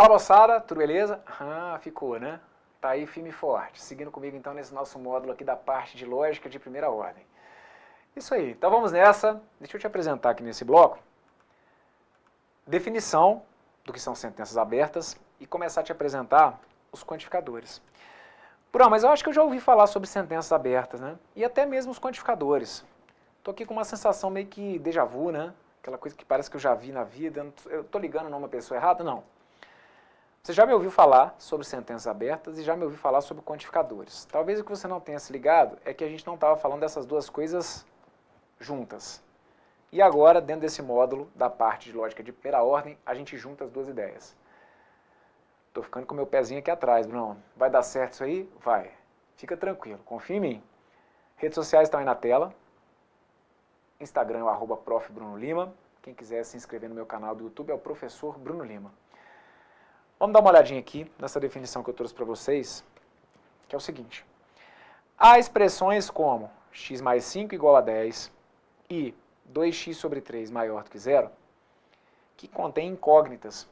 Fala, moçada, tudo beleza? Ah, ficou, né? Tá aí firme e forte, seguindo comigo então nesse nosso módulo aqui da parte de lógica de primeira ordem. Isso aí, então vamos nessa. Deixa eu te apresentar aqui nesse bloco definição do que são sentenças abertas e começar a te apresentar os quantificadores. Bruno, mas eu acho que eu já ouvi falar sobre sentenças abertas, né? E até mesmo os quantificadores. Tô aqui com uma sensação meio que déjà vu, né? Aquela coisa que parece que eu já vi na vida. Eu tô ligando numa pessoa errada? Não. Você já me ouviu falar sobre sentenças abertas e já me ouviu falar sobre quantificadores. Talvez o que você não tenha se ligado é que a gente não estava falando dessas duas coisas juntas. E agora, dentro desse módulo da parte de lógica de primeira ordem, a gente junta as duas ideias. Estou ficando com meu pezinho aqui atrás, Bruno. Vai dar certo isso aí? Vai. Fica tranquilo, confia em mim. Redes sociais estão aí na tela. Instagram é o @prof. Bruno Lima. Quem quiser se inscrever no meu canal do YouTube é o Professor Bruno Lima. Vamos dar uma olhadinha aqui nessa definição que eu trouxe para vocês, que é o seguinte. Há expressões como x mais 5 igual a 10 e 2x sobre 3 maior do que zero, que contêm incógnitas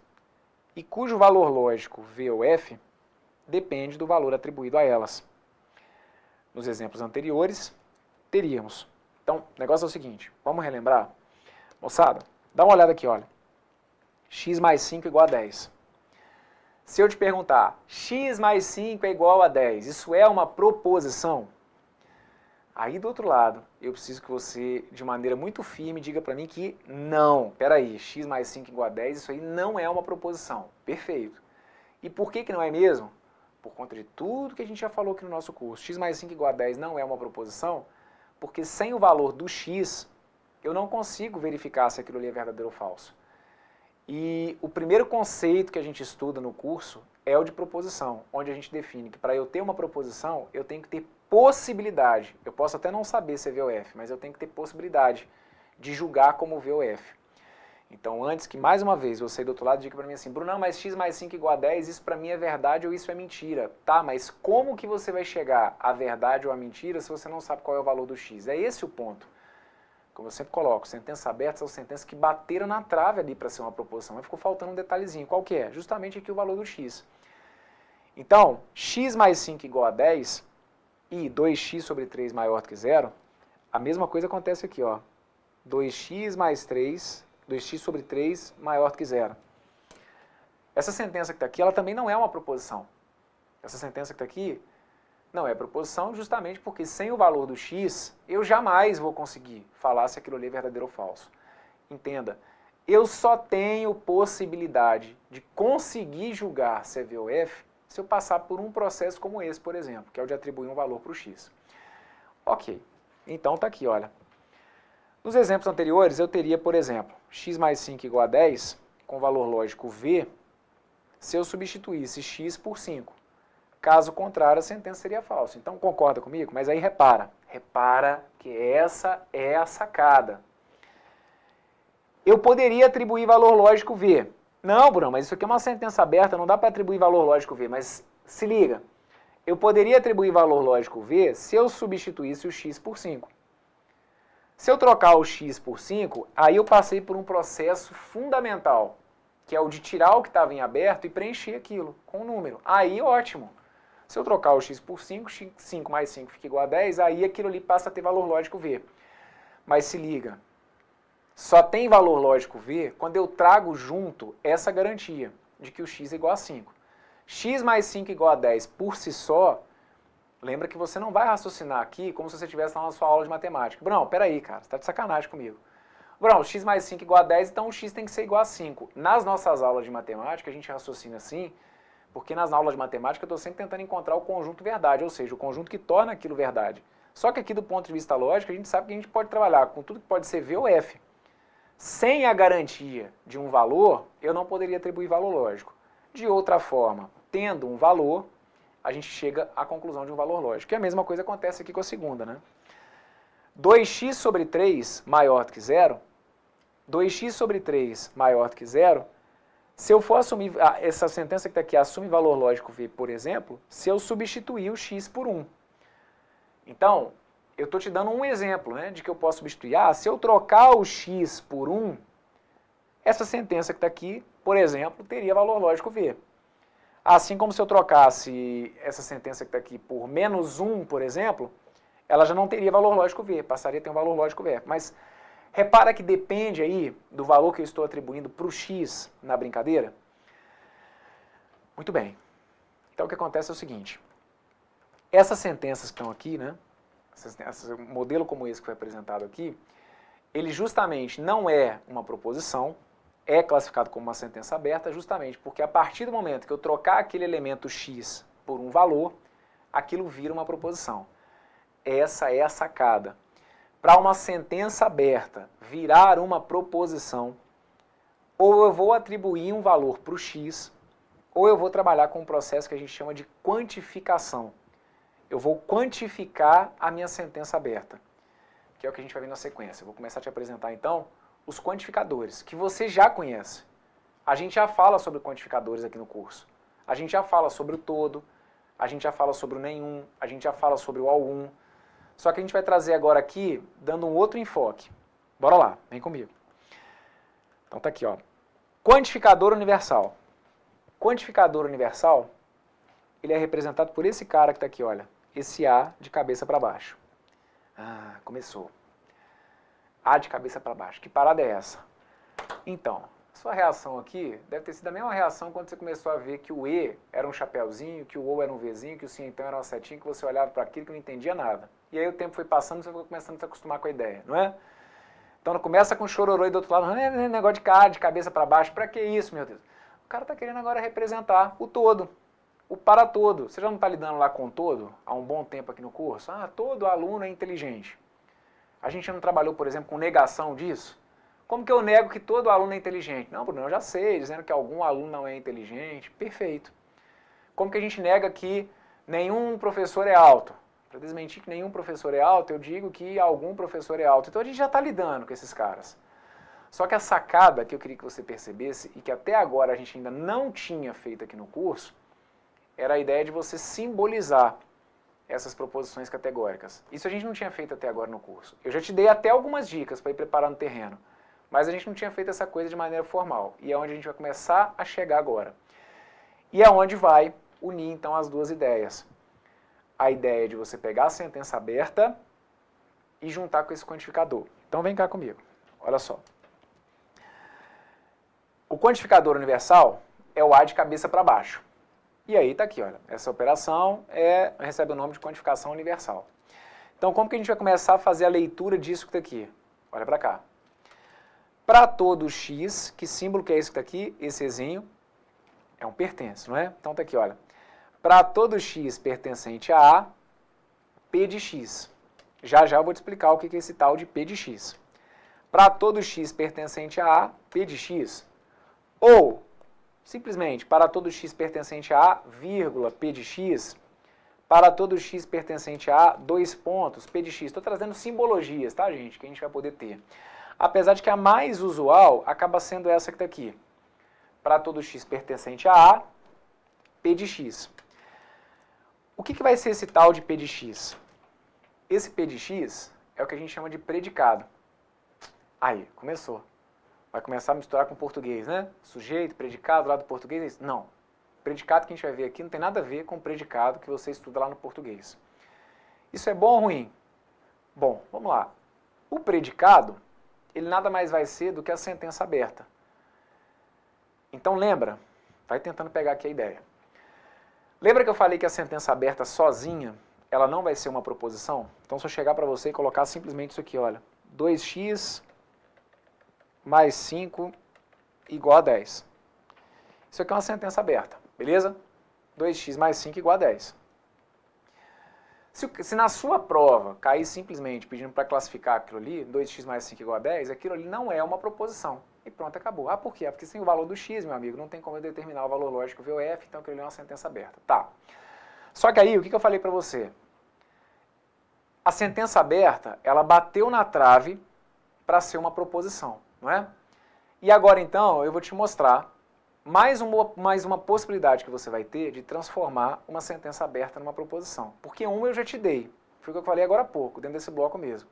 e cujo valor lógico v ou f depende do valor atribuído a elas. Nos exemplos anteriores, teríamos. Então, o negócio é o seguinte, vamos relembrar? Moçada, dá uma olhada aqui, olha. X mais 5 igual a 10. Se eu te perguntar, x mais 5 é igual a 10, isso é uma proposição? Aí do outro lado, eu preciso que você, de maneira muito firme, diga para mim que não. Peraí, x mais 5 igual a 10, isso aí não é uma proposição. Perfeito. E por que não é mesmo? Por conta de tudo que a gente já falou aqui no nosso curso. X mais 5 igual a 10 não é uma proposição, porque sem o valor do x, eu não consigo verificar se aquilo ali é verdadeiro ou falso. E o primeiro conceito que a gente estuda no curso é o de proposição, onde a gente define que para eu ter uma proposição, eu tenho que ter possibilidade. Eu posso até não saber se é V ou F, mas eu tenho que ter possibilidade de julgar como V ou F. Então, antes que, mais uma vez, você do outro lado diga para mim assim, Brunão, mas x mais 5 igual a 10, isso para mim é verdade ou isso é mentira? Tá, mas como que você vai chegar à verdade ou à mentira se você não sabe qual é o valor do x? É esse o ponto. Como eu sempre coloco, sentenças abertas são sentenças que bateram na trave ali para ser uma proposição, mas ficou faltando um detalhezinho. Qual que é? Justamente aqui o valor do x. Então, x mais 5 igual a 10 e 2x sobre 3 maior do que zero, a mesma coisa acontece aqui, ó. 2x mais 3, 2x sobre 3 maior do que zero. Essa sentença que está aqui, ela também não é uma proposição. Essa sentença que está aqui não é proposição justamente porque sem o valor do x, eu jamais vou conseguir falar se aquilo ali é verdadeiro ou falso. Entenda, eu só tenho possibilidade de conseguir julgar se é V ou F se eu passar por um processo como esse, por exemplo, que é o de atribuir um valor para o x. Ok, então está aqui, olha. Nos exemplos anteriores, eu teria, por exemplo, x mais 5 igual a 10, com valor lógico v, se eu substituísse x por 5. Caso contrário, a sentença seria falsa. Então, concorda comigo? Mas aí repara que essa é a sacada. Eu poderia atribuir valor lógico V. Não, Bruno, mas isso aqui é uma sentença aberta, não dá para atribuir valor lógico V. Mas se liga, eu poderia atribuir valor lógico V se eu substituísse o x por 5. Se eu trocar o x por 5, aí eu passei por um processo fundamental, que é o de tirar o que estava em aberto e preencher aquilo com um número. Aí, ótimo. Se eu trocar o x por 5, 5 mais 5 fica igual a 10, aí aquilo ali passa a ter valor lógico V. Mas se liga, só tem valor lógico V quando eu trago junto essa garantia de que o x é igual a 5. X mais 5 igual a 10 por si só, lembra que você não vai raciocinar aqui como se você estivesse lá na sua aula de matemática. Bruno, peraí, cara, você está de sacanagem comigo. Bruno, x mais 5 igual a 10, então o x tem que ser igual a 5. Nas nossas aulas de matemática, a gente raciocina assim, porque nas aulas de matemática eu estou sempre tentando encontrar o conjunto verdade, ou seja, o conjunto que torna aquilo verdade. Só que aqui do ponto de vista lógico, a gente sabe que a gente pode trabalhar com tudo que pode ser V ou F. Sem a garantia de um valor, eu não poderia atribuir valor lógico. De outra forma, tendo um valor, a gente chega à conclusão de um valor lógico. E a mesma coisa acontece aqui com a segunda, né? 2x sobre 3 maior do que zero, 2x sobre 3 maior do que zero, se eu for assumir, essa sentença que está aqui, assume valor lógico V, por exemplo, se eu substituir o x por 1. Então, eu estou te dando um exemplo, né, de que eu posso substituir. Se eu trocar o x por 1, essa sentença que está aqui, por exemplo, teria valor lógico V. Assim como se eu trocasse essa sentença que está aqui por -1, por exemplo, ela já não teria valor lógico V, passaria a ter um valor lógico V. Mas repara que depende aí do valor que eu estou atribuindo para o x na brincadeira. Muito bem. Então o que acontece é o seguinte. Essas sentenças que estão aqui, né? Um modelo como esse que foi apresentado aqui, ele justamente não é uma proposição, é classificado como uma sentença aberta justamente porque a partir do momento que eu trocar aquele elemento x por um valor, aquilo vira uma proposição. Essa é a sacada. Para uma sentença aberta virar uma proposição, ou eu vou atribuir um valor para o x, ou eu vou trabalhar com um processo que a gente chama de quantificação. Eu vou quantificar a minha sentença aberta, que é o que a gente vai ver na sequência. Eu vou começar a te apresentar então os quantificadores, que você já conhece. A gente já fala sobre quantificadores aqui no curso. A gente já fala sobre o todo, a gente já fala sobre o nenhum, a gente já fala sobre o algum. Só que a gente vai trazer agora aqui, dando um outro enfoque. Bora lá, vem comigo. Então tá aqui, ó. Quantificador universal. Quantificador universal, ele é representado por esse cara que está aqui, olha. Esse A de cabeça para baixo. Ah, começou. A de cabeça para baixo. Que parada é essa? Então, sua reação aqui deve ter sido a mesma reação quando você começou a ver que o E era um chapéuzinho, que o O era um Vzinho, que o sim então era uma setinha, que você olhava para aquilo que não entendia nada. E aí o tempo foi passando e você foi começando a se acostumar com a ideia, não é? Então não começa com chororô e do outro lado, não é negócio de cara, de cabeça para baixo, para que isso, meu Deus? O cara está querendo agora representar o todo, o para todo. Você já não está lidando lá com o todo há um bom tempo aqui no curso? Ah, todo aluno é inteligente. A gente não trabalhou, por exemplo, com negação disso? Como que eu nego que todo aluno é inteligente? Não, Bruno, eu já sei, dizendo que algum aluno não é inteligente. Perfeito. Como que a gente nega que nenhum professor é alto? Para desmentir que nenhum professor é alto, eu digo que algum professor é alto. Então a gente já está lidando com esses caras. Só que a sacada que eu queria que você percebesse, e que até agora a gente ainda não tinha feito aqui no curso, era a ideia de você simbolizar essas proposições categóricas. Isso a gente não tinha feito até agora no curso. Eu já te dei até algumas dicas para ir preparando o terreno, mas a gente não tinha feito essa coisa de maneira formal. E é onde a gente vai começar a chegar agora. E é onde vai unir, então, as duas ideias. A ideia de você pegar a sentença aberta e juntar com esse quantificador. Então vem cá comigo. Olha só. O quantificador universal é o A de cabeça para baixo. E aí está aqui, olha, essa operação recebe o nome de quantificação universal. Então, como que a gente vai começar a fazer a leitura disso que está aqui? Olha para cá. Para todo x, que símbolo que é esse que está aqui? Esse Ezinho é um pertence, não é? Então está aqui, olha. Para todo x pertencente a A, P de x. Já já eu vou te explicar o que é esse tal de P de x. Para todo x pertencente a A, P de x. Ou, simplesmente, para todo x pertencente a A, vírgula, P de x, para todo x pertencente a A, dois pontos, P de x. Estou trazendo simbologias, tá, gente, que a gente vai poder ter. Apesar de que a mais usual acaba sendo essa que está aqui. Para todo x pertencente a A, P de x. O que vai ser esse tal de P de x? Esse P de x é o que a gente chama de predicado. Aí, começou. Vai começar a misturar com português, né? Sujeito, predicado lá do português, é isso? Não. O predicado que a gente vai ver aqui não tem nada a ver com o predicado que você estuda lá no português. Isso é bom ou ruim? Bom, vamos lá. O predicado, ele nada mais vai ser do que a sentença aberta. Então lembra, vai tentando pegar aqui a ideia. Lembra que eu falei que a sentença aberta sozinha, ela não vai ser uma proposição? Então se eu chegar para você e colocar simplesmente isso aqui, olha, 2x mais 5 igual a 10. Isso aqui é uma sentença aberta, beleza? 2x mais 5 igual a 10. Se na sua prova cair simplesmente pedindo para classificar aquilo ali, 2x mais 5 igual a 10, aquilo ali não é uma proposição. E pronto, acabou. Ah, por quê? Porque sem o valor do x, meu amigo, não tem como eu determinar o valor lógico VOF, então aquilo ali é uma sentença aberta. Tá. Só que aí, o que eu falei para você? A sentença aberta, ela bateu na trave para ser uma proposição, não é? E agora, então, eu vou te mostrar mais uma possibilidade que você vai ter de transformar uma sentença aberta numa proposição. Porque uma eu já te dei. Foi o que eu falei agora há pouco, dentro desse bloco mesmo.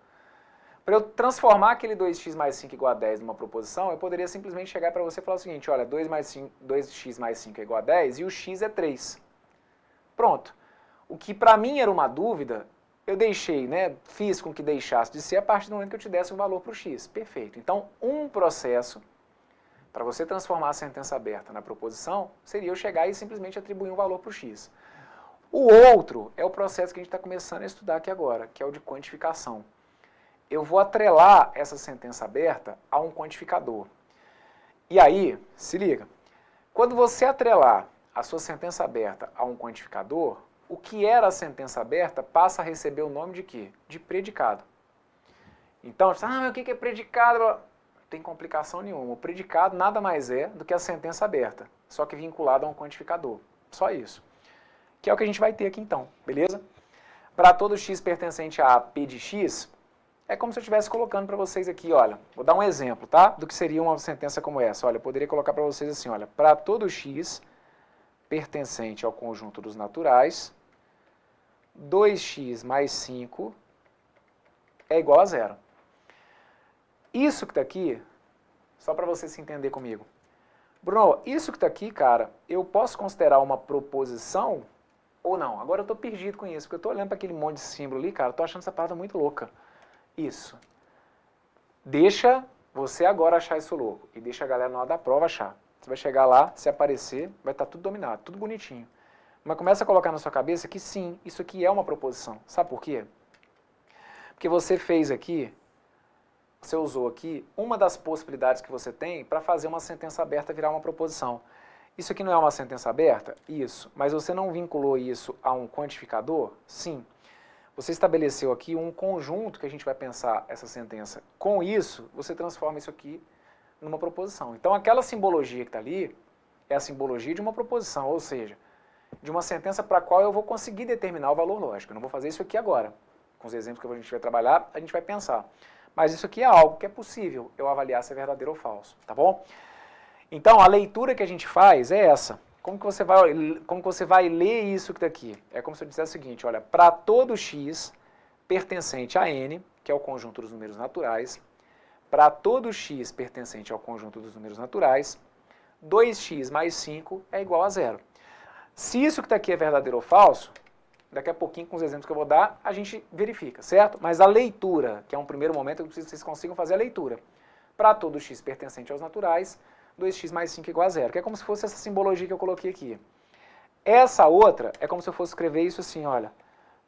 Para eu transformar aquele 2x mais 5 igual a 10 numa proposição, eu poderia simplesmente chegar para você e falar o seguinte, olha, 2x mais 5 é igual a 10 e o x é 3. Pronto. O que para mim era uma dúvida, eu deixei, né, fiz com que deixasse de ser a partir do momento que eu te desse um valor para o x. Perfeito. Então, um processo para você transformar a sentença aberta na proposição seria eu chegar e simplesmente atribuir um valor para o x. O outro é o processo que a gente está começando a estudar aqui agora, que é o de quantificação. Eu vou atrelar essa sentença aberta a um quantificador. E aí, se liga, quando você atrelar a sua sentença aberta a um quantificador, o que era a sentença aberta passa a receber o nome de quê? De predicado. Então, mas o que é predicado? Não tem complicação nenhuma. O predicado nada mais é do que a sentença aberta, só que vinculado a um quantificador. Só isso. Que é o que a gente vai ter aqui então, beleza? Para todo x pertencente a P de x, é como se eu estivesse colocando para vocês aqui, olha, vou dar um exemplo, tá? Do que seria uma sentença como essa. Olha, eu poderia colocar para vocês assim, olha, para todo x pertencente ao conjunto dos naturais, 2x mais 5 é igual a zero. Isso que está aqui, só para você se entender comigo. Bruno, isso que está aqui, cara, eu posso considerar uma proposição ou não? Agora eu estou perdido com isso, porque eu estou olhando para aquele monte de símbolo ali, cara, estou achando essa parada muito louca. Isso. Deixa você agora achar isso louco. E deixa a galera na hora da prova achar. Você vai chegar lá, se aparecer, vai estar tudo dominado, tudo bonitinho. Mas começa a colocar na sua cabeça que sim, isso aqui é uma proposição. Sabe por quê? Porque você fez aqui, você usou aqui uma das possibilidades que você tem para fazer uma sentença aberta virar uma proposição. Isso aqui não é uma sentença aberta? Isso. Mas você não vinculou isso a um quantificador? Sim. Você estabeleceu aqui um conjunto que a gente vai pensar essa sentença. Com isso, você transforma isso aqui numa proposição. Então, aquela simbologia que está ali é a simbologia de uma proposição, ou seja, de uma sentença para a qual eu vou conseguir determinar o valor lógico. Eu não vou fazer isso aqui agora. Com os exemplos que a gente vai trabalhar, a gente vai pensar. Mas isso aqui é algo que é possível eu avaliar se é verdadeiro ou falso, tá bom? Então, a leitura que a gente faz é essa. Como que você vai ler isso daqui? É como se eu dissesse o seguinte, olha, para todo x pertencente a n, que é o conjunto dos números naturais, para todo x pertencente ao conjunto dos números naturais, 2x mais 5 é igual a zero. Se isso que está aqui é verdadeiro ou falso, daqui a pouquinho, com os exemplos que eu vou dar, a gente verifica, certo? Mas a leitura, que é um primeiro momento, eu preciso que vocês consigam fazer a leitura. Para todo x pertencente aos naturais, 2x mais 5 é igual a zero, que é como se fosse essa simbologia que eu coloquei aqui. Essa outra é como se eu fosse escrever isso assim, olha,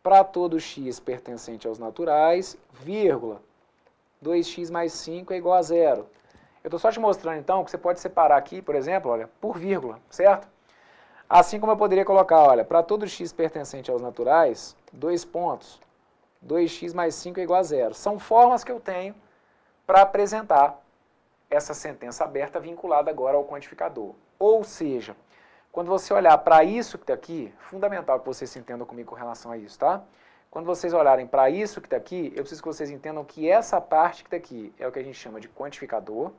para todo x pertencente aos naturais, vírgula, 2x mais 5 é igual a zero. Eu estou só te mostrando, então, que você pode separar aqui, por exemplo, olha, por vírgula, certo? Assim como eu poderia colocar, olha, para todo x pertencente aos naturais, 2 pontos, 2x mais 5 é igual a zero. São formas que eu tenho para apresentar essa sentença aberta vinculada agora ao quantificador. Ou seja, quando você olhar para isso que está aqui, fundamental que vocês se entendam comigo com relação a isso, tá? Quando vocês olharem para isso que está aqui, eu preciso que vocês entendam que essa parte que está aqui é o que a gente chama de quantificador,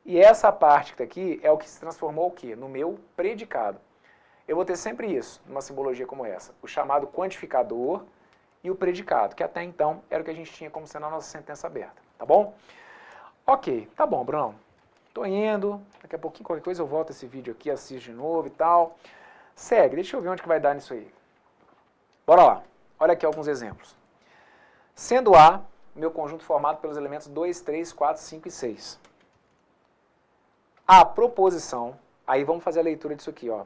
e essa parte que está aqui é o que se transformou o quê? No meu predicado. Eu vou ter sempre isso, numa simbologia como essa, o chamado quantificador e o predicado, que até então era o que a gente tinha como sendo a nossa sentença aberta, tá bom? Ok, tá bom, Bruno. Tô indo, daqui a pouquinho qualquer coisa eu volto esse vídeo aqui, assisto de novo e tal. Segue, deixa eu ver onde que vai dar nisso aí. Bora lá, olha aqui alguns exemplos. Sendo A, meu conjunto formado pelos elementos 2, 3, 4, 5 e 6. A proposição, aí vamos fazer a leitura disso aqui, ó.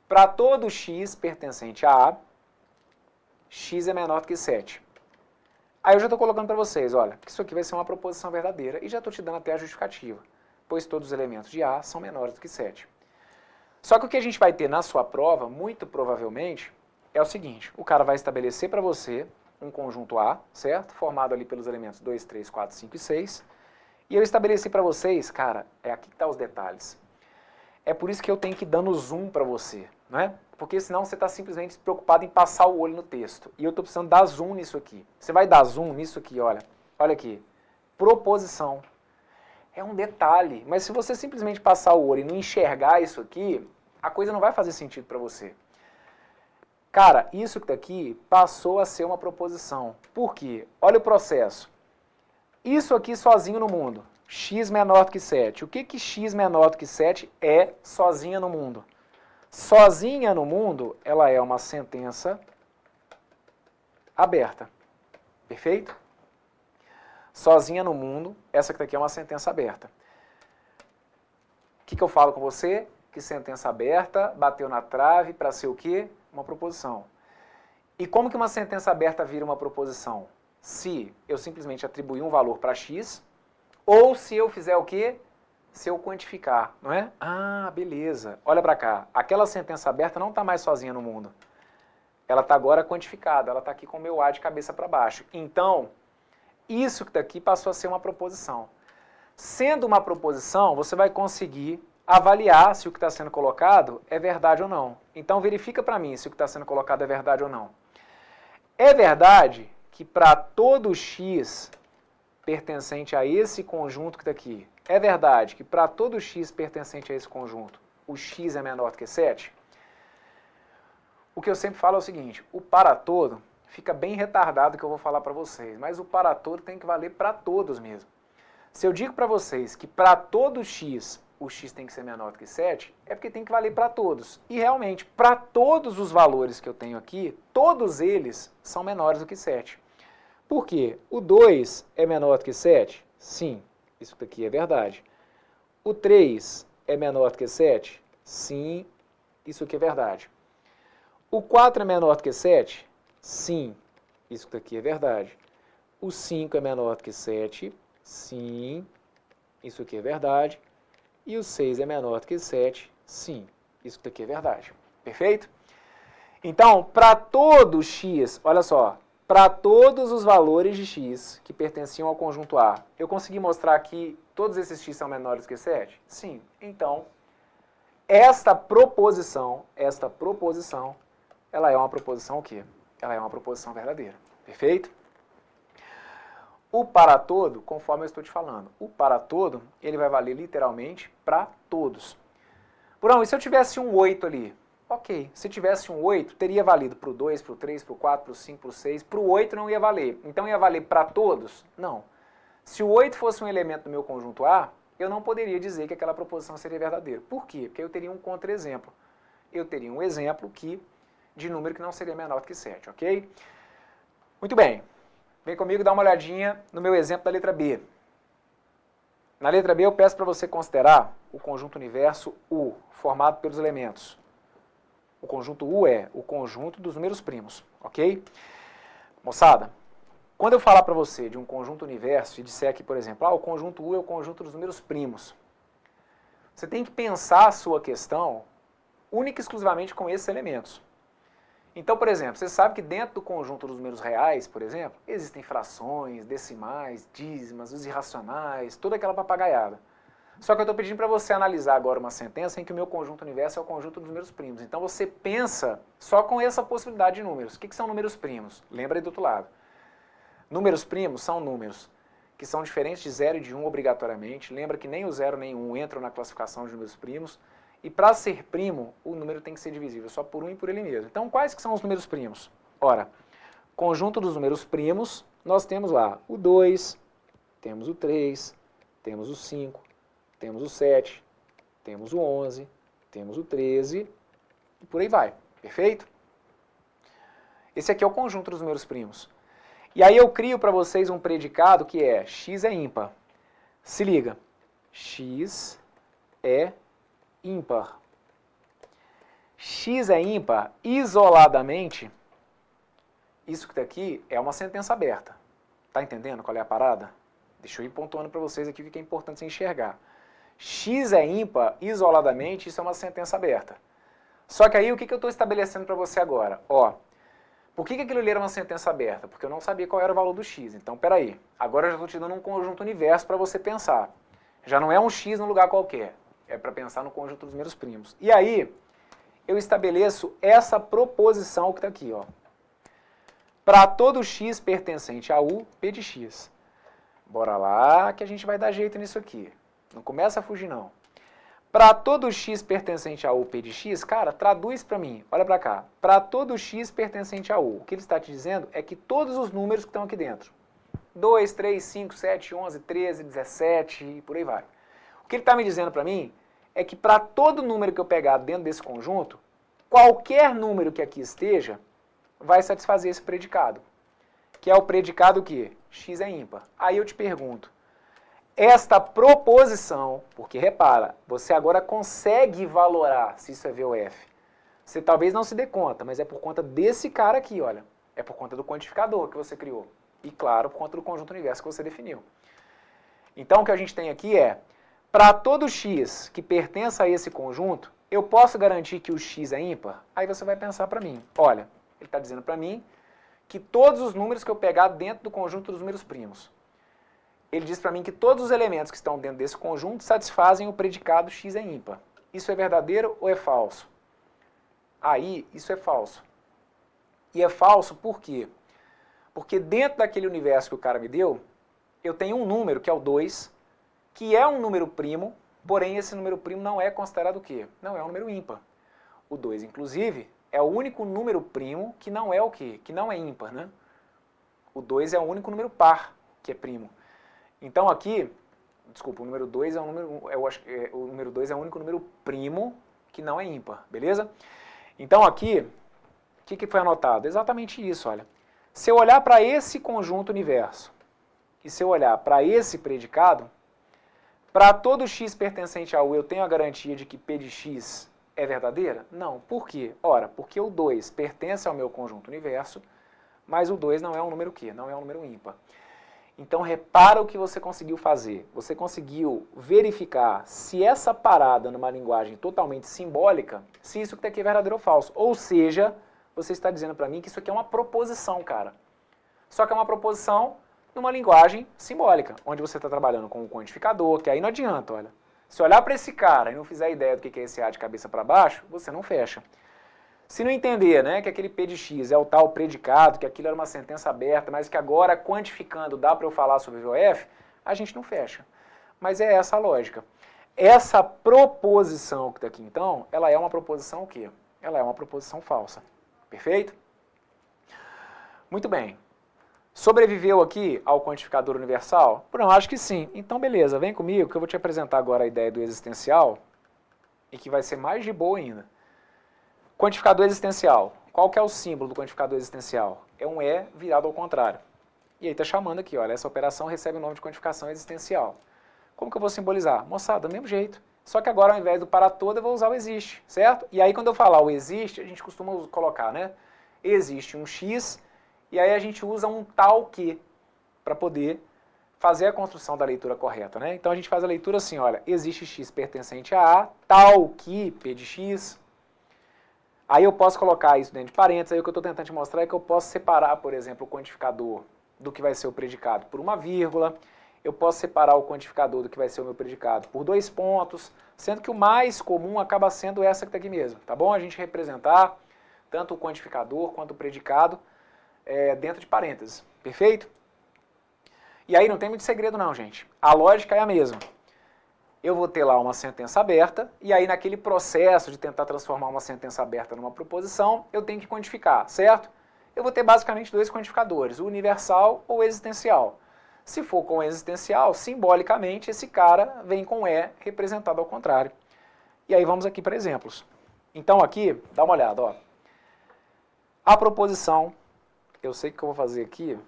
Para todo x pertencente a A, x é menor do que 7. Aí eu já estou colocando para vocês, olha, que isso aqui vai ser uma proposição verdadeira e já estou te dando até a justificativa, pois todos os elementos de A são menores do que 7. Só que o que a gente vai ter na sua prova, muito provavelmente, é o seguinte, o cara vai estabelecer para você um conjunto A, certo? Formado ali pelos elementos 2, 3, 4, 5 e 6. E eu estabeleci para vocês, cara, é aqui que tá os detalhes. É por isso que eu tenho que ir dando zoom para você, não é? Porque senão você está simplesmente preocupado em passar o olho no texto. E eu estou precisando dar zoom nisso aqui. Você vai dar zoom nisso aqui, olha. Olha aqui. Proposição. É um detalhe. Mas se você simplesmente passar o olho e não enxergar isso aqui, a coisa não vai fazer sentido para você. Cara, isso que está aqui passou a ser uma proposição. Por quê? Olha o processo. Isso aqui sozinho no mundo, x menor do que 7. O que que x menor do que 7 é sozinha no mundo? Sozinha no mundo, ela é uma sentença aberta. Perfeito? Sozinha no mundo, essa aqui é uma sentença aberta. O que eu falo com você? Que sentença aberta bateu na trave para ser o quê? Uma proposição. E como que uma sentença aberta vira uma proposição? Se eu simplesmente atribuir um valor para x, ou se eu fizer o quê? Se eu quantificar, não é? Ah, beleza. Olha para cá. Aquela sentença aberta não está mais sozinha no mundo. Ela está agora quantificada. Ela está aqui com o meu A de cabeça para baixo. Então, isso que está aqui passou a ser uma proposição. Sendo uma proposição, você vai conseguir avaliar se o que está sendo colocado é verdade ou não. Então, verifica para mim se o que está sendo colocado é verdade ou não. É verdade que para todo x pertencente a esse conjunto que está aqui, é verdade que para todo x pertencente a esse conjunto, o x é menor do que 7? O que eu sempre falo é o seguinte, o para todo fica bem retardado que eu vou falar para vocês, mas o para todo tem que valer para todos mesmo. Se eu digo para vocês que para todo x, o x tem que ser menor do que 7, é porque tem que valer para todos. E realmente, para todos os valores que eu tenho aqui, todos eles são menores do que 7. Por quê? O 2 é menor do que 7? Sim, isso daqui é verdade. O 3 é menor do que 7? Sim, isso aqui é verdade. O 4 é menor do que 7? Sim, isso daqui é verdade. O 5 é menor do que 7? Sim, isso aqui é verdade. E o 6 é menor do que 7? Sim, isso daqui é verdade. Perfeito? Então, para todo x, olha só, para todos os valores de x que pertenciam ao conjunto A, eu consegui mostrar que todos esses x são menores que 7? Sim. Então, esta proposição, ela é uma proposição o quê? Ela é uma proposição verdadeira. Perfeito? O para todo, conforme eu estou te falando, o para todo, ele vai valer literalmente para todos. Bruno, e se eu tivesse um 8 ali? Ok, se tivesse um 8, teria valido para o 2, para o 3, para o 4, para o 5, para o 6. Para o 8 não ia valer. Então ia valer para todos? Não. Se o 8 fosse um elemento do meu conjunto A, eu não poderia dizer que aquela proposição seria verdadeira. Por quê? Porque eu teria um contra-exemplo. Eu teria um exemplo de número que não seria menor do que 7, ok? Muito bem. Vem comigo dar uma olhadinha no meu exemplo da letra B. Na letra B eu peço para você considerar o conjunto universo U, formado pelos elementos. O conjunto U é o conjunto dos números primos, ok? Moçada, quando eu falar para você de um conjunto universo e disser aqui, por exemplo, o conjunto U é o conjunto dos números primos, você tem que pensar a sua questão única e exclusivamente com esses elementos. Então, por exemplo, você sabe que dentro do conjunto dos números reais, por exemplo, existem frações, decimais, dízimas, os irracionais, toda aquela papagaiada. Só que eu estou pedindo para você analisar agora uma sentença em que o meu conjunto universo é o conjunto dos números primos. Então você pensa só com essa possibilidade de números. O que são números primos? Lembra aí do outro lado. Números primos são números que são diferentes de 0 e de 1 obrigatoriamente. Lembra que nem o 0 nem o 1 entram na classificação de números primos. E para ser primo, o número tem que ser divisível só por 1 e por ele mesmo. Então, quais que são os números primos? Ora, conjunto dos números primos, nós temos lá o 2, temos o 3, temos o 5, temos o 7, temos o 11, temos o 13, e por aí vai. Perfeito? Esse aqui é o conjunto dos números primos. E aí eu crio para vocês um predicado que é x é ímpar. Se liga, x é ímpar. X é ímpar isoladamente, isso que está aqui é uma sentença aberta. Tá entendendo qual é a parada? Deixa eu ir pontuando para vocês aqui o que é importante você enxergar. X é ímpar isoladamente, isso é uma sentença aberta. Só que aí o que eu estou estabelecendo para você agora? Ó, por que aquilo ali era uma sentença aberta? Porque eu não sabia qual era o valor do x. Então, peraí, agora eu já estou te dando um conjunto universo para você pensar. Já não é um x num lugar qualquer. É para pensar no conjunto dos números primos. E aí, eu estabeleço essa proposição que está aqui, ó. Para todo x pertencente a U, P de x. Bora lá que a gente vai dar jeito nisso aqui. Não começa a fugir, não. Para todo x pertencente a U, P de x, cara, traduz para mim. Olha para cá. Para todo x pertencente a U, o que ele está te dizendo é que todos os números que estão aqui dentro, 2, 3, 5, 7, 11, 13, 17 e por aí vai. O que ele está me dizendo para mim é que para todo número que eu pegar dentro desse conjunto, qualquer número que aqui esteja vai satisfazer esse predicado, que é o predicado que x é ímpar. Aí eu te pergunto, esta proposição, porque repara, você agora consegue valorar se isso é V ou F. Você talvez não se dê conta, mas é por conta desse cara aqui, olha. É por conta do quantificador que você criou. E claro, por conta do conjunto universo que você definiu. Então o que a gente tem aqui é, para todo x que pertença a esse conjunto, eu posso garantir que o x é ímpar? Aí você vai pensar para mim, olha, ele está dizendo para mim que todos os números que eu pegar dentro do conjunto dos números primos, ele diz para mim que todos os elementos que estão dentro desse conjunto satisfazem o predicado x é ímpar. Isso é verdadeiro ou é falso? Aí, isso é falso. E é falso por quê? Porque dentro daquele universo que o cara me deu, eu tenho um número, que é o 2, que é um número primo, porém esse número primo não é considerado o quê? Não é um número ímpar. O 2, inclusive, é o único número primo que não é o quê? Que não é ímpar, né? O 2 é o único número par que é primo. Então aqui, desculpa, o número 2 é um número, eu acho que o número 2 é o único número primo que não é ímpar, beleza? Então aqui, o que foi anotado? Exatamente isso, olha. Se eu olhar para esse conjunto universo, e se eu olhar para esse predicado, para todo x pertencente a U, eu tenho a garantia de que P de x é verdadeira? Não. Por quê? Ora, porque o 2 pertence ao meu conjunto universo, mas o 2 não é um número o quê? Não é um número ímpar. Então, repara o que você conseguiu fazer. Você conseguiu verificar se essa parada numa linguagem totalmente simbólica, se isso aqui é verdadeiro ou falso. Ou seja, você está dizendo para mim que isso aqui é uma proposição, cara. Só que é uma proposição numa linguagem simbólica, onde você está trabalhando com um quantificador, que aí não adianta, olha. Se olhar para esse cara e não fizer ideia do que é esse A de cabeça para baixo, você não fecha. Se não entender, né, que aquele P de x é o tal predicado, que aquilo era uma sentença aberta, mas que agora, quantificando, dá para eu falar sobre VOF, a gente não fecha. Mas é essa a lógica. Essa proposição que está aqui, então, ela é uma proposição o quê? Ela é uma proposição falsa. Perfeito? Muito bem. Sobreviveu aqui ao quantificador universal? Não, acho que sim. Então, beleza, vem comigo que eu vou te apresentar agora a ideia do existencial e que vai ser mais de boa ainda. Quantificador existencial. Qual que é o símbolo do quantificador existencial? É um E virado ao contrário. E aí está chamando aqui, olha, essa operação recebe o nome de quantificação existencial. Como que eu vou simbolizar? Moçada, do mesmo jeito. Só que agora, ao invés do para todo, eu vou usar o existe, certo? E aí, quando eu falar o existe, a gente costuma colocar, né? Existe um x, e aí a gente usa um tal que, para poder fazer a construção da leitura correta, né? Então a gente faz a leitura assim, olha, existe x pertencente a A, tal que P de x. Aí eu posso colocar isso dentro de parênteses, aí o que eu estou tentando te mostrar é que eu posso separar, por exemplo, o quantificador do que vai ser o predicado por uma vírgula, eu posso separar o quantificador do que vai ser o meu predicado por 2 pontos, sendo que o mais comum acaba sendo essa que está aqui mesmo, tá bom? A gente representar tanto o quantificador quanto o predicado dentro de parênteses, perfeito? E aí não tem muito segredo não, gente. A lógica é a mesma. Eu vou ter lá uma sentença aberta, e aí naquele processo de tentar transformar uma sentença aberta numa proposição, eu tenho que quantificar, certo? Eu vou ter basicamente 2 quantificadores, o universal ou o existencial. Se for com o existencial, simbolicamente esse cara vem com E representado ao contrário. E aí vamos aqui para exemplos. Então aqui, dá uma olhada, ó. A proposição, eu sei que o que eu vou fazer aqui,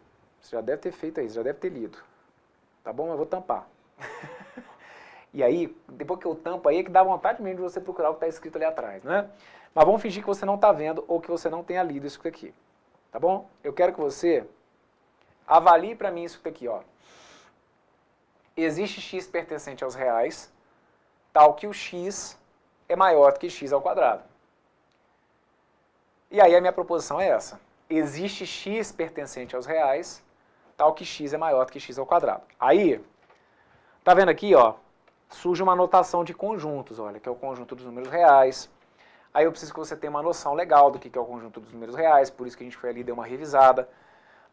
você já deve ter feito isso, já deve ter lido. Tá bom? Eu vou tampar. E aí, depois que eu tampo aí, é que dá vontade mesmo de você procurar o que está escrito ali atrás, né? Mas vamos fingir que você não está vendo ou que você não tenha lido isso aqui, tá bom? Eu quero que você avalie para mim isso aqui, ó. Existe x pertencente aos reais, tal que o x é maior do que x ao quadrado. E aí a minha proposição é essa. Existe x pertencente aos reais, tal que x é maior do que x ao quadrado. Aí, tá vendo aqui, ó? Surge uma notação de conjuntos, olha, que é o conjunto dos números reais. Aí eu preciso que você tenha uma noção legal do que é o conjunto dos números reais, por isso que a gente foi ali e deu uma revisada.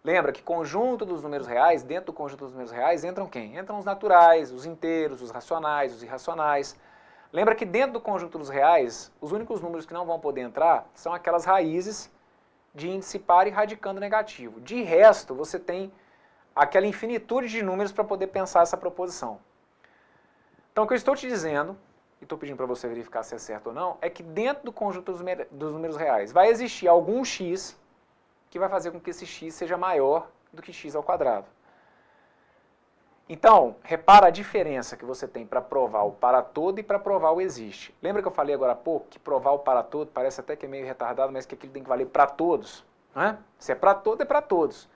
Lembra que conjunto dos números reais, dentro do conjunto dos números reais, entram quem? Entram os naturais, os inteiros, os racionais, os irracionais. Lembra que dentro do conjunto dos reais, os únicos números que não vão poder entrar são aquelas raízes de índice par e radicando negativo. De resto, você tem aquela infinitude de números para poder pensar essa proposição. Então, o que eu estou te dizendo, e estou pedindo para você verificar se é certo ou não, é que dentro do conjunto dos números reais vai existir algum x que vai fazer com que esse x seja maior do que x ao quadrado. Então, repara a diferença que você tem para provar o para todo e para provar o existe. Lembra que eu falei agora há pouco que provar o para todo parece até que é meio retardado, mas que aquilo tem que valer para todos, não é? Se é para todo, é para todos.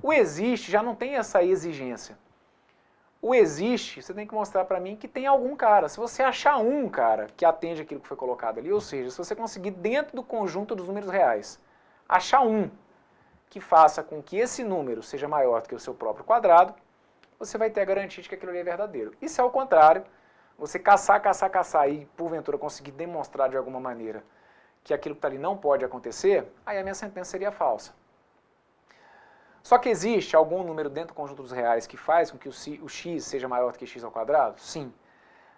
O existe já não tem essa exigência. O existe, você tem que mostrar para mim que tem algum cara. Se você achar um cara que atende aquilo que foi colocado ali, ou seja, se você conseguir dentro do conjunto dos números reais, achar um que faça com que esse número seja maior do que o seu próprio quadrado, você vai ter a garantia de que aquilo ali é verdadeiro. E se ao contrário, você caçar e porventura conseguir demonstrar de alguma maneira que aquilo que está ali não pode acontecer, aí a minha sentença seria falsa. Só que existe algum número dentro do conjunto dos reais que faz com que o x seja maior do que x ao quadrado? Sim.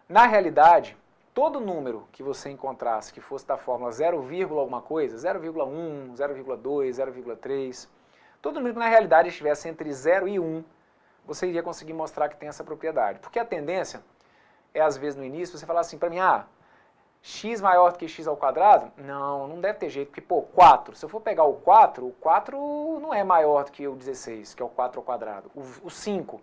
Na realidade, todo número que você encontrasse que fosse da fórmula 0, alguma coisa, 0,1, 0,2, 0,3, todo número que na realidade estivesse entre 0 e 1, você iria conseguir mostrar que tem essa propriedade. Porque a tendência é, às vezes, no início, você falar assim para mim, x maior do que x ao quadrado? Não deve ter jeito, porque, 4. Se eu for pegar o 4 não é maior do que o 16, que é o 4 ao quadrado. O 5,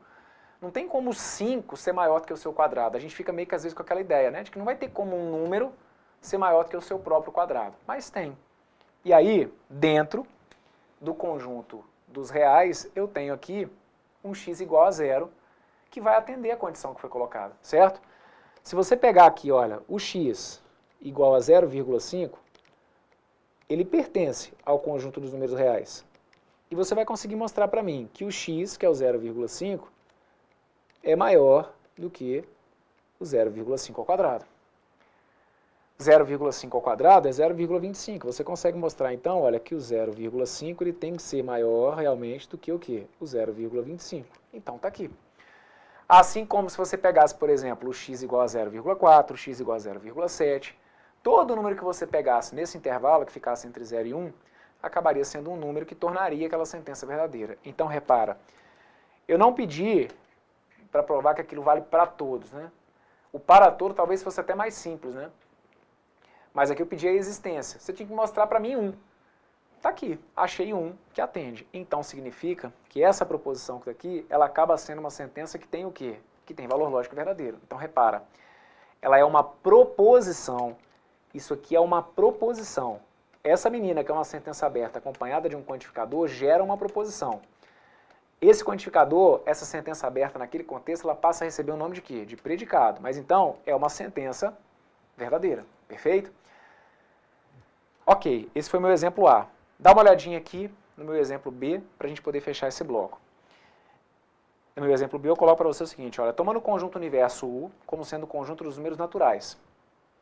não tem como o 5 ser maior do que o seu quadrado. A gente fica meio que, às vezes, com aquela ideia, né, de que não vai ter como um número ser maior do que o seu próprio quadrado. Mas tem. E aí, dentro do conjunto dos reais, eu tenho aqui um x igual a 0, que vai atender a condição que foi colocada, certo? Se você pegar aqui, olha, o x igual a 0,5, ele pertence ao conjunto dos números reais. E você vai conseguir mostrar para mim que o x, que é o 0,5, é maior do que o 0,5 ao quadrado. 0,5 ao quadrado é 0,25. Você consegue mostrar, então, olha, que o 0,5 ele tem que ser maior realmente do que o quê? O 0,25. Então, está aqui. Assim como se você pegasse, por exemplo, o x igual a 0,4, o x igual a 0,7, todo número que você pegasse nesse intervalo, que ficasse entre 0 e 1, acabaria sendo um número que tornaria aquela sentença verdadeira. Então, repara, eu não pedi para provar que aquilo vale para todos, né? O para todo talvez fosse até mais simples, né? Mas aqui eu pedi a existência. Você tinha que mostrar para mim um. Está aqui, achei um que atende. Então significa que essa proposição que está aqui, ela acaba sendo uma sentença que tem o quê? Que tem valor lógico verdadeiro. Então repara, ela é uma proposição. Isso aqui é uma proposição. Essa menina, que é uma sentença aberta acompanhada de um quantificador, gera uma proposição. Esse quantificador, essa sentença aberta naquele contexto, ela passa a receber o nome de quê? De predicado. Mas então, é uma sentença verdadeira. Perfeito? Ok, esse foi o meu exemplo A. Dá uma olhadinha aqui no meu exemplo B, para a gente poder fechar esse bloco. No meu exemplo B, eu coloco para você o seguinte, olha, tomando o conjunto universo U como sendo o conjunto dos números naturais.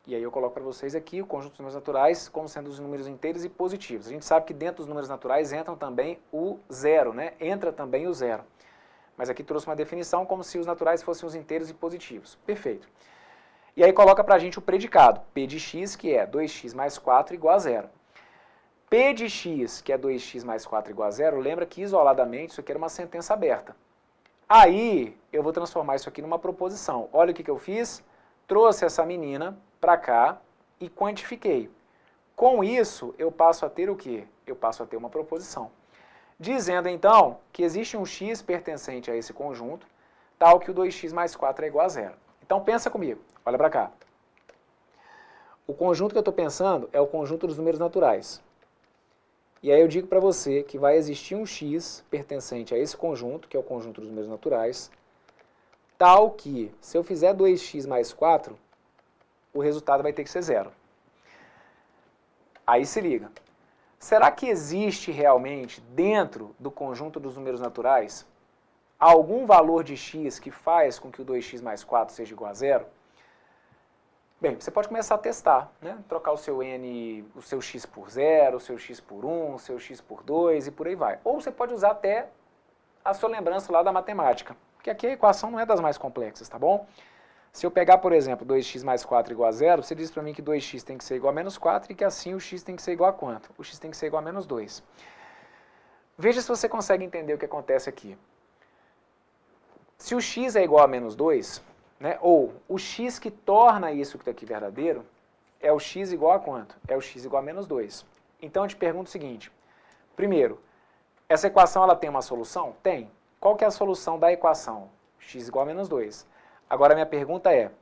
E aí eu coloco para vocês aqui o conjunto dos números naturais como sendo os números inteiros e positivos. A gente sabe que dentro dos números naturais entram também o zero, né? Entra também o zero. Mas aqui trouxe uma definição como se os naturais fossem os inteiros e positivos. Perfeito. E aí coloca para a gente o predicado, P de x, que é 2x mais 4 igual a 0. P de x, que é 2x mais 4 igual a 0, lembra que isoladamente isso aqui era uma sentença aberta. Aí eu vou transformar isso aqui numa proposição. Olha o que eu fiz, trouxe essa menina para cá e quantifiquei. Com isso, eu passo a ter o quê? Eu passo a ter uma proposição. Dizendo então que existe um x pertencente a esse conjunto, tal que o 2x mais 4 é igual a 0. Então pensa comigo, olha para cá. O conjunto que eu estou pensando é o conjunto dos números naturais. E aí eu digo para você que vai existir um x pertencente a esse conjunto, que é o conjunto dos números naturais, tal que, se eu fizer 2x mais 4, o resultado vai ter que ser 0. Aí se liga. Será que existe realmente, dentro do conjunto dos números naturais, algum valor de x que faz com que o 2x mais 4 seja igual a 0? Bem, você pode começar a testar, né? Trocar o seu n, o seu x por 0, o seu x por 1, o seu x por 2 e por aí vai. Ou você pode usar até a sua lembrança lá da matemática, porque aqui a equação não é das mais complexas, tá bom? Se eu pegar, por exemplo, 2x mais 4 igual a 0, você diz para mim que 2x tem que ser igual a menos 4 e que assim o x tem que ser igual a quanto? O x tem que ser igual a menos 2. Veja se você consegue entender o que acontece aqui. Se o x é igual a menos 2, né, ou o x que torna isso que está aqui verdadeiro, é o x igual a quanto? É o x igual a menos 2. Então eu te pergunto o seguinte, primeiro, essa equação ela tem uma solução? Tem. Qual que é a solução da equação? X igual a menos 2. Agora a minha pergunta é,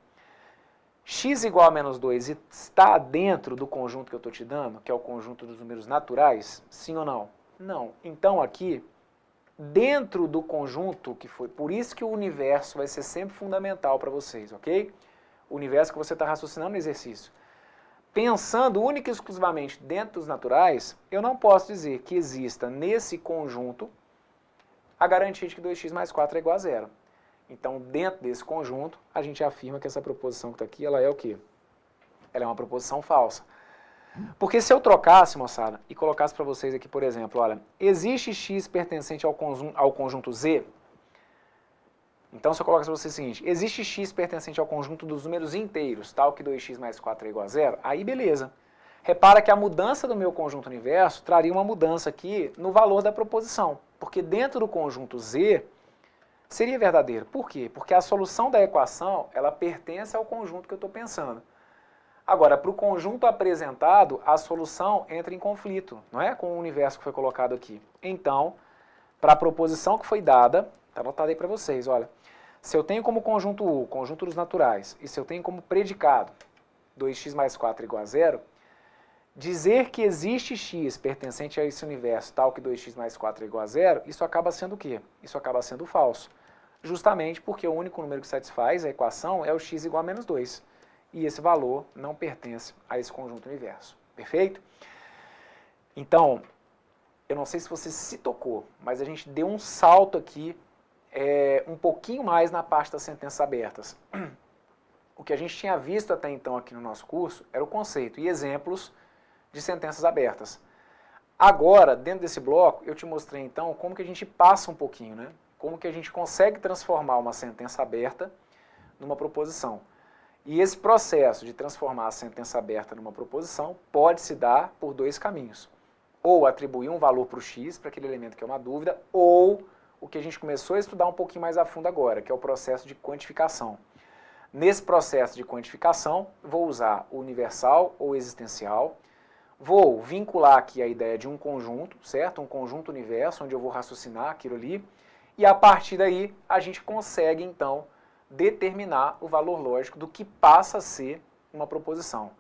x igual a menos 2 está dentro do conjunto que eu estou te dando, que é o conjunto dos números naturais? Sim ou não? Não. Então aqui, dentro do conjunto que foi, por isso que o universo vai ser sempre fundamental para vocês, ok? O universo que você está raciocinando no exercício. Pensando única e exclusivamente dentro dos naturais, eu não posso dizer que exista nesse conjunto a garantia de que 2x mais 4 é igual a zero. Então, dentro desse conjunto, a gente afirma que essa proposição que está aqui, ela é o quê? Ela é uma proposição falsa. Porque se eu trocasse, moçada, e colocasse para vocês aqui, por exemplo, olha, existe x pertencente ao conjunto Z? Então, se eu colocasse para vocês o seguinte, existe x pertencente ao conjunto dos números inteiros, tal que 2x mais 4 é igual a zero? Aí, beleza. Repara que a mudança do meu conjunto universo traria uma mudança aqui no valor da proposição. Porque dentro do conjunto Z, seria verdadeiro. Por quê? Porque a solução da equação, ela pertence ao conjunto que eu estou pensando. Agora, para o conjunto apresentado, a solução entra em conflito, não é? Com o universo que foi colocado aqui. Então, para a proposição que foi dada, está anotado aí para vocês, olha. Se eu tenho como conjunto U, conjunto dos naturais, e se eu tenho como predicado 2x mais 4 igual a zero, dizer que existe x pertencente a esse universo tal que 2x mais 4 é igual a zero, isso acaba sendo o quê? Isso acaba sendo falso. Justamente porque o único número que satisfaz a equação é o x igual a menos 2. E esse valor não pertence a esse conjunto universo. Perfeito? Então, eu não sei se você se tocou, mas a gente deu um salto aqui um pouquinho mais na parte das sentenças abertas. O que a gente tinha visto até então aqui no nosso curso era o conceito e exemplos de sentenças abertas. Agora, dentro desse bloco, eu te mostrei então como que a gente passa um pouquinho, né? Como que a gente consegue transformar uma sentença aberta numa proposição. E esse processo de transformar a sentença aberta numa proposição pode se dar por dois caminhos. Ou atribuir um valor para o x, para aquele elemento que é uma dúvida, ou o que a gente começou a estudar um pouquinho mais a fundo agora, que é o processo de quantificação. Nesse processo de quantificação, vou usar o universal ou existencial, vou vincular aqui a ideia de um conjunto, certo? Um conjunto universo, onde eu vou raciocinar aquilo ali, e a partir daí a gente consegue, então, determinar o valor lógico do que passa a ser uma proposição.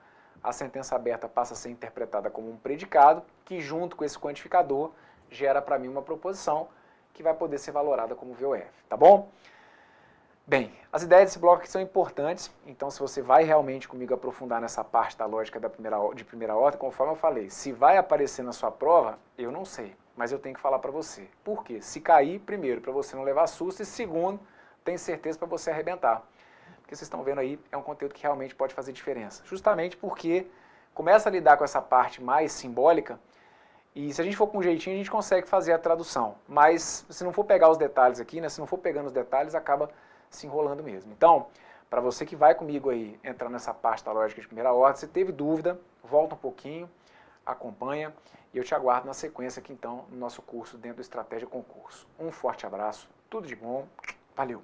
A sentença aberta passa a ser interpretada como um predicado, que junto com esse quantificador gera para mim uma proposição que vai poder ser valorada como VOF, tá bom? Bem, as ideias desse bloco aqui são importantes, então se você vai realmente comigo aprofundar nessa parte da lógica de primeira ordem, conforme eu falei, se vai aparecer na sua prova, eu não sei, mas eu tenho que falar para você. Por quê? Se cair, primeiro, para você não levar susto, e segundo, tenho certeza para você arrebentar. Porque vocês estão vendo aí, é um conteúdo que realmente pode fazer diferença. Justamente porque começa a lidar com essa parte mais simbólica, e se a gente for com um jeitinho, a gente consegue fazer a tradução. Mas se não for pegar os detalhes aqui, né, se não for pegando os detalhes, acaba se enrolando mesmo. Então, para você que vai comigo aí entrar nessa parte da lógica de primeira ordem, se teve dúvida, volta um pouquinho, acompanha, e eu te aguardo na sequência aqui então, no nosso curso dentro do Estratégia Concurso. Um forte abraço, tudo de bom, valeu!